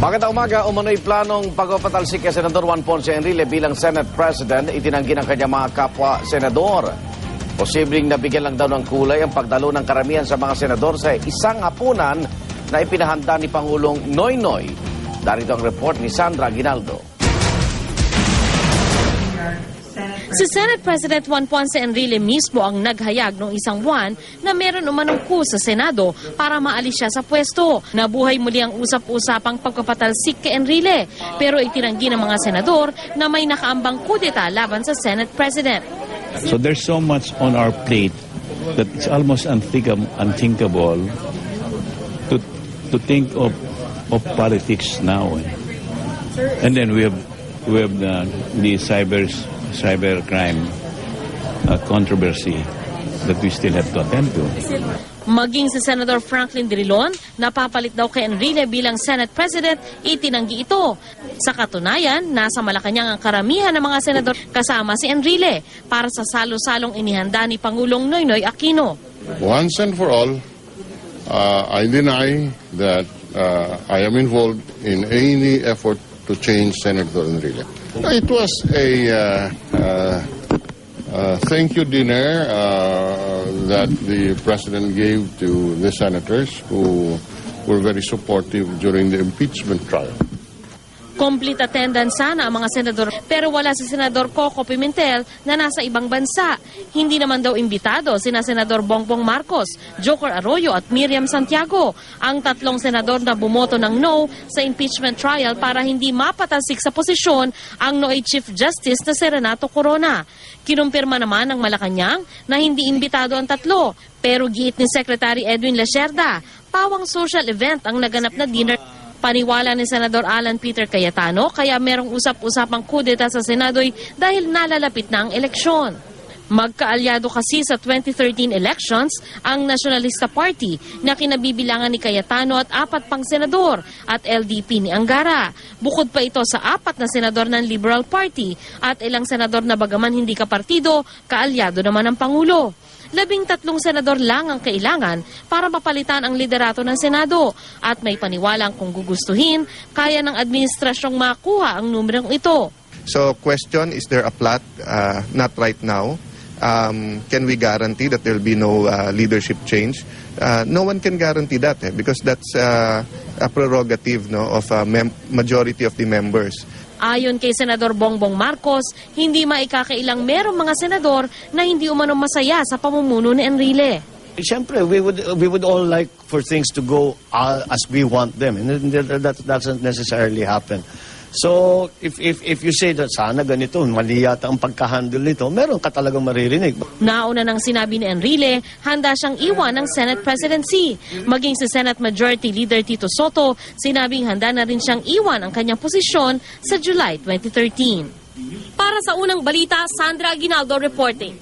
Magandang umaga, umano'y planong pagpapatalsik kay Senador Juan Ponce Enrile bilang Senate President, itinanggi ng kanyang mga kapwa-senador. Posibleng nabigyan lang daw ng kulay ang pagdalo ng karamihan sa mga senador sa isang hapunan na ipinahanda ni Pangulong Noynoy. Darito ang report ni Sandra Aguinaldo. Si Senate President Juan Ponce Enrile mismo ang naghayag noong isang buwan na meron umanong coup sa Senado para maalis siya sa pwesto. Nabuhay muli ang usap-usapang pagpapatalsik kay Enrile, pero itinanggi ng mga senador na may nakaambang kudeta laban sa Senate President. So there's so much on our plate that it's almost unthinkable to think of politics now. And then we have the cybercrime controversy that we still have to attend to. Maging si Senator Franklin Drilon, napapalit daw kay Enrile bilang Senate President, itinanggi ito. Sa katunayan, nasa Malacanang ang karamihan ng mga senador kasama si Enrile para sa salo-salong inihanda ni Pangulong Noynoy Aquino. Once and for all, I deny that I am involved in any effort to change Senator Enrile. It was a thank you dinner that the President gave to the senators who were very supportive during the impeachment trial. Complete attendance sana ang mga senador, pero wala si Senador Coco Pimentel na nasa ibang bansa. Hindi naman daw imbitado sina Senador Bongbong Marcos, Joker Arroyo at Miriam Santiago, ang tatlong senador na bumoto ng no sa impeachment trial para hindi mapatalsik sa posisyon ang Noy Chief Justice na si Renato Corona. Kinumpirma naman ng Malacanang na hindi imbitado ang tatlo, pero giit ni Secretary Edwin Lacerda, pawang social event ang naganap na dinner. Paniwala ni Senador Alan Peter Cayetano, kaya merong usap-usapang kudeta sa Senado'y dahil nalalapit na ang eleksyon. Magkaalyado kasi sa 2013 elections ang Nationalista Party na kinabibilangan ni Cayetano at 4 pang senador at LDP ni Angara. Bukod pa ito sa 4 na senador ng Liberal Party at ilang senador na bagaman hindi kapartido, kaalyado naman ang Pangulo. 13 senador lang ang kailangan para mapalitan ang liderato ng Senado at may paniwalang kung gugustuhin, kaya ng administrasyong makuha ang numerong ito. So question, is there a plot? Not right now. Can we guarantee that there will be no leadership change? No one can guarantee that because that's a prerogative of majority of the members. Ayon kay Senador Bongbong Marcos, hindi maikakailang merong mga senador na hindi umano masaya sa pamumuno ni Enrile. Siyempre, we would all like for things to go as we want them, and that doesn't necessarily happen. So, if you say that sana ganito, mali yata ang pagka-handle nito, meron ka talagang maririnig. Nauna nang sinabi ni Enrile, handa siyang iwan ng Senate presidency. Maging si Senate Majority Leader Tito Soto, sinabing handa na rin siyang iwan ang kanyang posisyon sa July 2013. Para sa unang balita, Sandra Aguinaldo reporting.